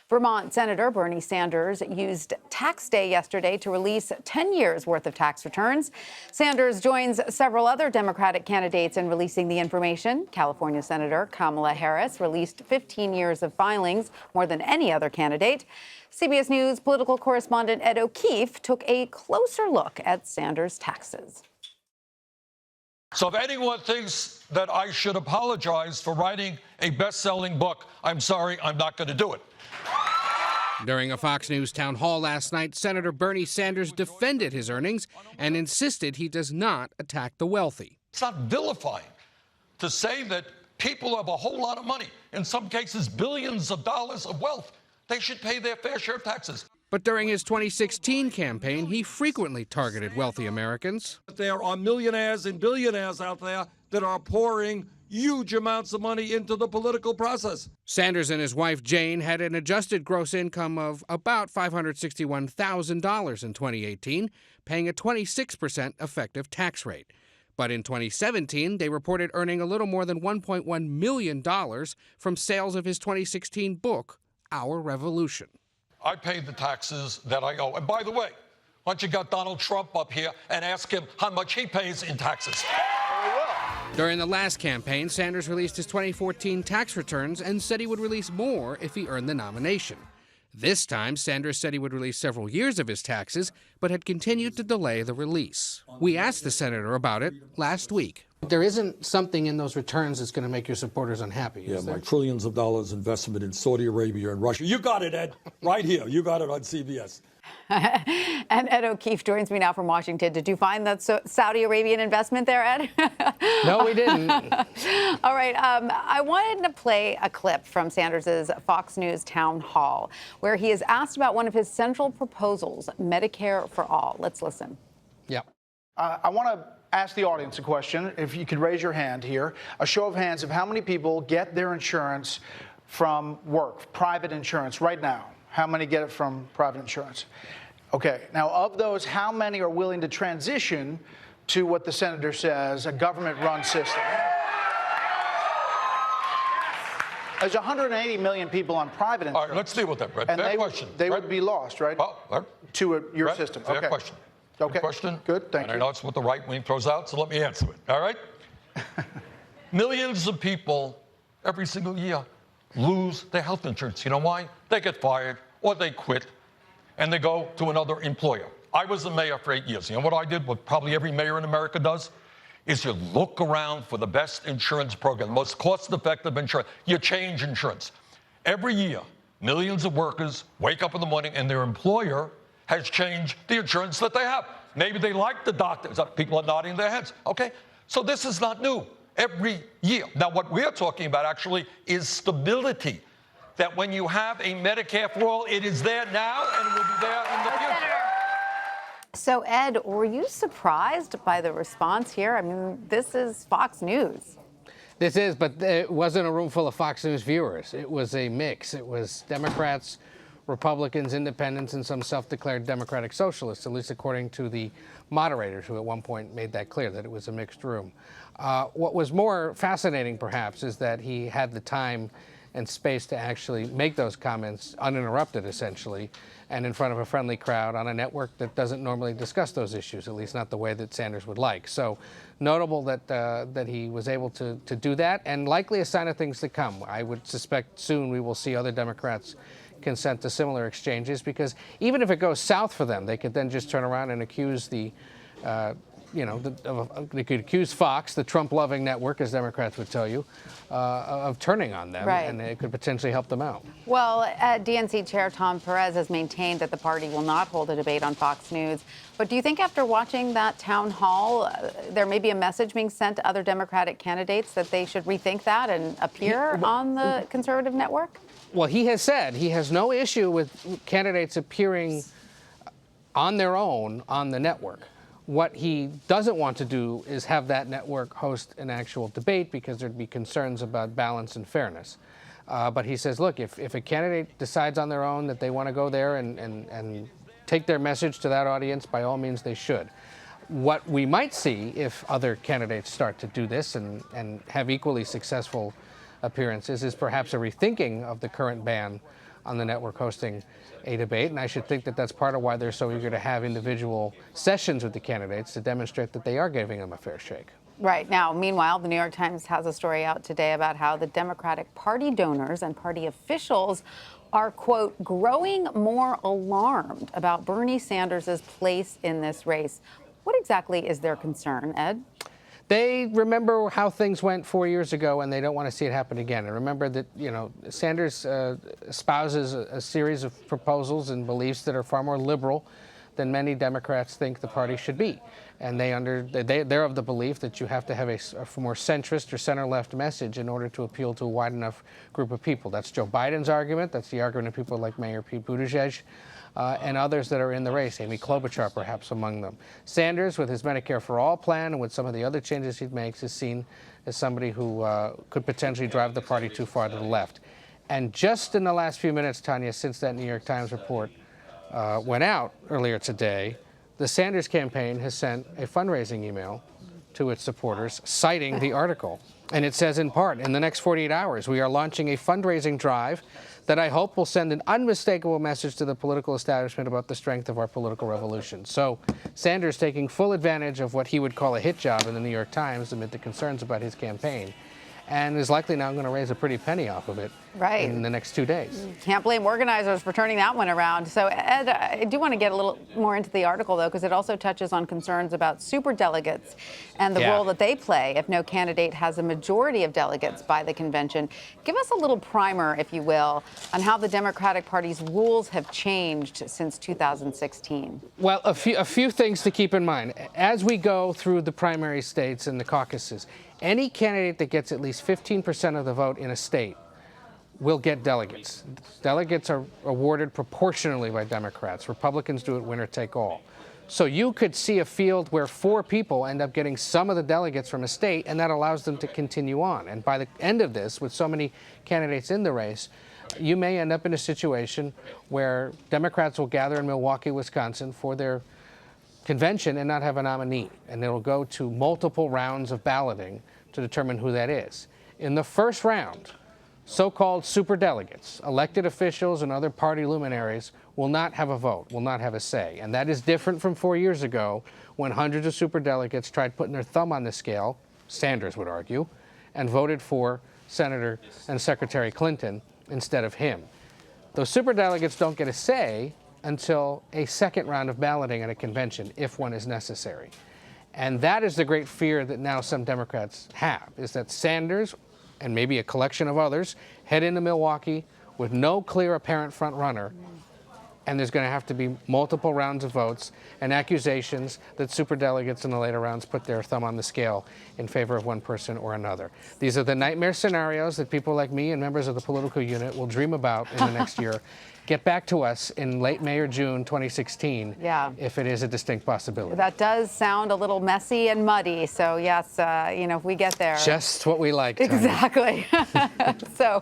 Vermont Senator Bernie Sanders used tax day yesterday to release 10 years worth of tax returns. Sanders joins several other Democratic candidates in releasing the information. California Senator Kamala Harris released 15 years of filings, more than any other candidate. CBS News political correspondent Ed O'Keefe took a closer look at Sanders' taxes. So if anyone thinks that I should apologize for writing a best-selling book, I'm sorry, I'm not going to do it. During a Fox News town hall last night, Senator Bernie Sanders defended his earnings and insisted he does not attack the wealthy. It's not vilifying to say that people have a whole lot of money, in some cases billions of dollars of wealth. They should pay their fair share of taxes. But during his 2016 campaign, he frequently targeted wealthy Americans. There are millionaires and billionaires out there that are pouring huge amounts of money into the political process. Sanders and his wife Jane had an adjusted gross income of about $561,000 in 2018, paying a 26% effective tax rate. But in 2017, they reported earning a little more than $1.1 million from sales of his 2016 book, Our Revolution. I paid the taxes that I owe. And by the way, why don't you got Donald Trump up here and ask him how much he pays in taxes? During the last campaign, Sanders released his 2014 tax returns and said he would release more if he earned the nomination. This time, Sanders said he would release several years of his taxes, but had continued to delay the release. We asked the senator about it last week. There isn't something in those returns that's going to make your supporters unhappy, Yeah, my trillions of dollars investment in Saudi Arabia and Russia. You got it, Ed. Right here. You got it on CBS. And Ed O'Keefe joins me now from Washington. Did you find that Saudi Arabian investment there, Ed? No, we didn't. All right. I wanted to play a clip from Sanders' Fox News town hall where he is asked about one of his central proposals, Medicare for all. Let's listen. Yeah. I want to ask the audience a question. If you could raise your hand here. A show of hands of how many people get their insurance from work, private insurance, right now. How many get it from private insurance? Okay, now of those, how many are willing to transition to what the senator says, a government-run system? There's 180 million people on private insurance. All right, let's deal with that, Brett. And fair question. They Brett? would be lost, right? Well, to your Brett, system. Fair Okay. question. Okay. Good question. Good, thank and you. I know it's what the right wing throws out, so let me answer it. All right? Millions of people every single year lose their health insurance. You know why? They get fired or they quit and they go to another employer. I was the mayor for 8 years. You know what I did, what probably every mayor in America does, is you look around for the best insurance program, the most cost-effective insurance. You change insurance. Every year, millions of workers wake up in the morning and their employer has changed the insurance that they have. Maybe they like the doctors. People are nodding their heads. Okay, so this is not new. Every year. Now, what we're talking about actually is stability. That when you have a Medicare for all, it is there now and it will be there in the future. So, Ed, were you surprised by the response here? I mean, this is Fox News. This is, but it wasn't a room full of Fox News viewers. It was a mix. It was Democrats, Republicans, independents, and some self-declared Democratic socialists, at least according to the moderators, who at one point made that clear, that it was a mixed room. What was more fascinating, perhaps, is that he had the time and space to actually make those comments uninterrupted, essentially, and in front of a friendly crowd on a network that doesn't normally discuss those issues, at least not the way that Sanders would like. So notable that he was able to do that, and likely a sign of things to come. I would suspect soon we will see other Democrats consent to similar exchanges, because even if it goes south for them, they could then just turn around and accuse the they could accuse Fox, the Trump-loving network, as Democrats would tell you, of turning on them, right. And it could potentially help them out. Well, DNC Chair Tom Perez has maintained that the party will not hold a debate on Fox News. But do you think after watching that town hall, there may be a message being sent to other Democratic candidates that they should rethink that and appear on the conservative network? Well, he has said he has no issue with candidates appearing on their own on the network. What he doesn't want to do is have that network host an actual debate, because there'd be concerns about balance and fairness. But he says, look, if a candidate decides on their own that they want to go there and take their message to that audience, by all means they should. What we might see if other candidates start to do this and have equally successful appearances is perhaps a rethinking of the current ban on the network hosting a debate. And I should think that that's part of why they're so eager to have individual sessions with the candidates to demonstrate that they are giving them a fair shake. Right. Now, meanwhile, the New York Times has a story out today about how the Democratic Party donors and party officials are, quote, growing more alarmed about Bernie Sanders' place in this race. What exactly is their concern, Ed? They remember how things went 4 years ago, and they don't want to see it happen again. And remember that, Sanders espouses a series of proposals and beliefs that are far more liberal than many Democrats think the party should be. And they're of the belief that you have to have a more centrist or center-left message in order to appeal to a wide enough group of people. That's Joe Biden's argument. That's the argument of people like Mayor Pete Buttigieg. And others that are in the race, Amy Klobuchar perhaps among them. Sanders, with his Medicare for All plan and with some of the other changes he makes, is seen as somebody who could potentially drive the party too far to the left. And just in the last few minutes, Tanya, since that New York Times report went out earlier today, the Sanders campaign has sent a fundraising email to its supporters citing the article. And it says in part, in the next 48 hours, we are launching a fundraising drive that I hope will send an unmistakable message to the political establishment about the strength of our political revolution. So Sanders taking full advantage of what he would call a hit job in the New York Times amid the concerns about his campaign, and is likely now going to raise a pretty penny off of it in the next 2 days. Can't blame organizers for turning that one around. So, Ed, I do want to get a little more into the article, though, because it also touches on concerns about superdelegates and the role that they play if no candidate has a majority of delegates by the convention. Give us a little primer, if you will, on how the Democratic Party's rules have changed since 2016. Well, a few things to keep in mind. As we go through the primary states and the caucuses, any candidate that gets at least 15% of the vote in a state will get delegates. Delegates are awarded proportionally by Democrats. Republicans do it winner take all. So you could see a field where 4 people end up getting some of the delegates from a state, and that allows them to continue on. And by the end of this, with so many candidates in the race, you may end up in a situation where Democrats will gather in Milwaukee, Wisconsin for their convention and not have a nominee. And it'll go to multiple rounds of balloting to determine who that is. In the first round, so-called superdelegates, elected officials and other party luminaries will not have a vote, will not have a say. And that is different from 4 years ago when hundreds of superdelegates tried putting their thumb on the scale, Sanders would argue, and voted for Senator and Secretary Clinton instead of him. Those superdelegates don't get a say until a second round of balloting at a convention, if one is necessary. And that is the great fear that now some Democrats have, is that Sanders and maybe a collection of others head into Milwaukee with no clear apparent front runner, and there's going to have to be multiple rounds of votes and accusations that superdelegates in the later rounds put their thumb on the scale in favor of one person or another. These are the nightmare scenarios that people like me and members of the political unit will dream about in the next year. Get back to us in late May or June 2016 if it is a distinct possibility. That does sound a little messy and muddy. So, yes, if we get there. Just what we like. Exactly. So,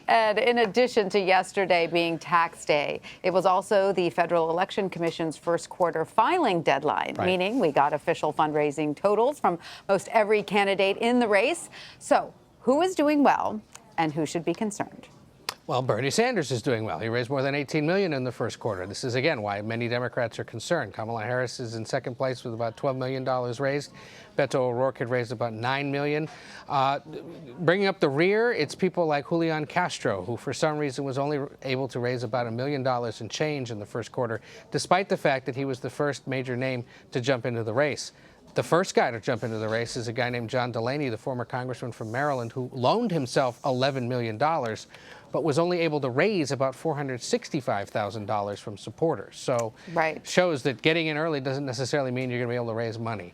Ed, in addition to yesterday being tax day, it was also the Federal Election Commission's first quarter filing deadline, meaning we got official fundraising totals from most every candidate in the race. So, who is doing well and who should be concerned? Well, Bernie Sanders is doing well. He raised more than $18 million in the first quarter. This is, again, why many Democrats are concerned. Kamala Harris is in second place with about $12 million raised. Beto O'Rourke had raised about $9 million. Bringing up the rear, it's people like Julian Castro, who for some reason was only able to raise about $1 million in change in the first quarter, despite the fact that he was the first major name to jump into the race. The first guy to jump into the race is a guy named John Delaney, the former congressman from Maryland, who loaned himself $11 million, but was only able to raise about $465,000 from supporters. So shows that getting in early doesn't necessarily mean you're going to be able to raise money.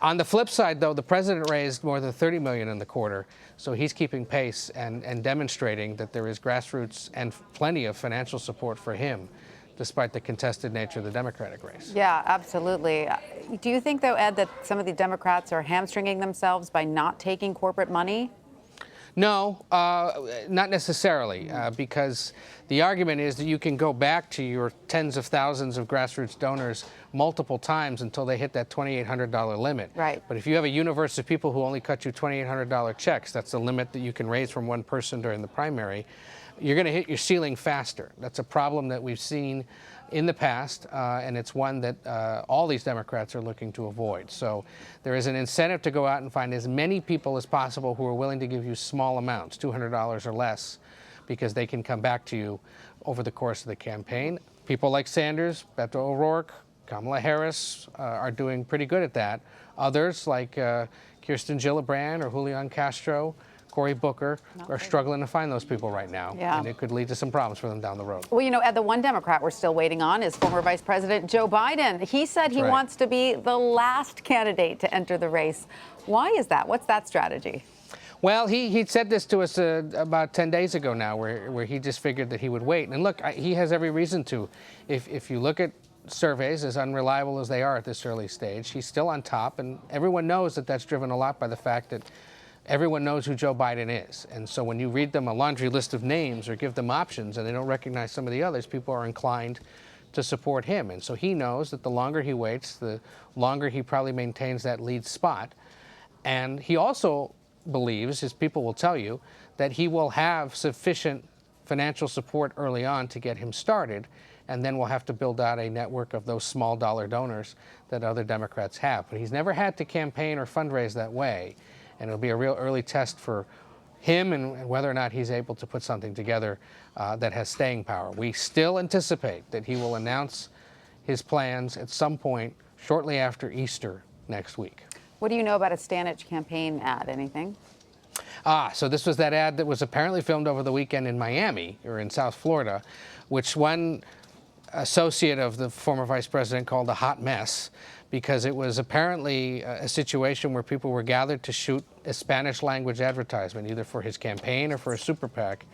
On the flip side, though, the president raised more than $30 million in the quarter, so he's keeping pace and demonstrating that there is grassroots and plenty of financial support for him, despite the contested nature of the Democratic race. Yeah, absolutely. Do you think, though, Ed, that some of the Democrats are hamstringing themselves by not taking corporate money? No, not necessarily, because the argument is that you can go back to your tens of thousands of grassroots donors multiple times until they hit that $2,800 limit. Right. But if you have a universe of people who only cut you $2,800 checks, that's the limit that you can raise from one person during the primary, you're going to hit your ceiling faster. That's a problem that we've seen in the past, and it's one that all these Democrats are looking to avoid. So there is an incentive to go out and find as many people as possible who are willing to give you small amounts, $200 or less, because they can come back to you over the course of the campaign. People like Sanders, Beto O'Rourke, Kamala Harris are doing pretty good at that. Others like Kirsten Gillibrand or Julian Castro, Cory Booker are struggling to find those people right now. Yeah. And it could lead to some problems for them down the road. Well, you know, the one Democrat we're still waiting on is former Vice President Joe Biden. He said he wants to be the last candidate to enter the race. Why is that? What's that strategy? Well, he said this to us about 10 days ago now, where he just figured that he would wait. And look, he has every reason to. If you look at surveys, as unreliable as they are at this early stage, he's still on top. And everyone knows that that's driven a lot by the fact that everyone knows who Joe Biden is. And so when you read them a laundry list of names or give them options and they don't recognize some of the others, people are inclined to support him. And so he knows that the longer he waits, the longer he probably maintains that lead spot. And he also believes, his people will tell you, that he will have sufficient financial support early on to get him started, and then we'll have to build out a network of those small dollar donors that other Democrats have. But he's never had to campaign or fundraise that way, and it'll be a real early test for him and whether or not he's able to put something together that has staying power. We still anticipate that he will announce his plans at some point shortly after Easter next week. What do you know about a Stanich campaign ad? Anything? So this was that ad that was apparently filmed over the weekend in Miami, or in South Florida, which one associate of the former vice president called a hot mess, because it was apparently a situation where people were gathered to shoot a Spanish language advertisement, either for his campaign or for a super PAC.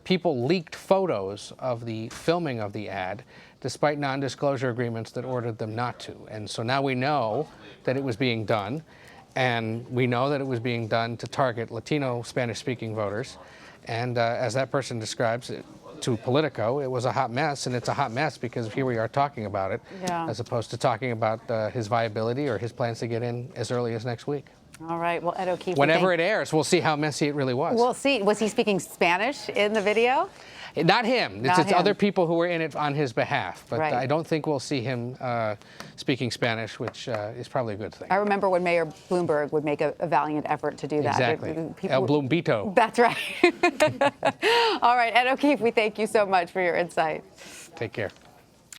People leaked photos of the filming of the ad, despite non-disclosure agreements that ordered them not to. And so now we know that it was being done, and we know that it was being done to target Latino Spanish-speaking voters. And as that person describes it to Politico, it was a hot mess, and it's a hot mess because here we are talking about it, as opposed to talking about his viability or his plans to get in as early as next week. All right. Well, Ed O'Keefe. Whenever it airs, we'll see how messy it really was. We'll see. Was he speaking Spanish in the video? Not him. It's other people who were in it on his behalf. But Right. I don't think we'll see him speaking Spanish, which is probably a good thing. I remember when Mayor Bloomberg would make a valiant effort to do that. Exactly. El Bloombito. That's right. All right. Ed O'Keefe, we thank you so much for your insight. Take care.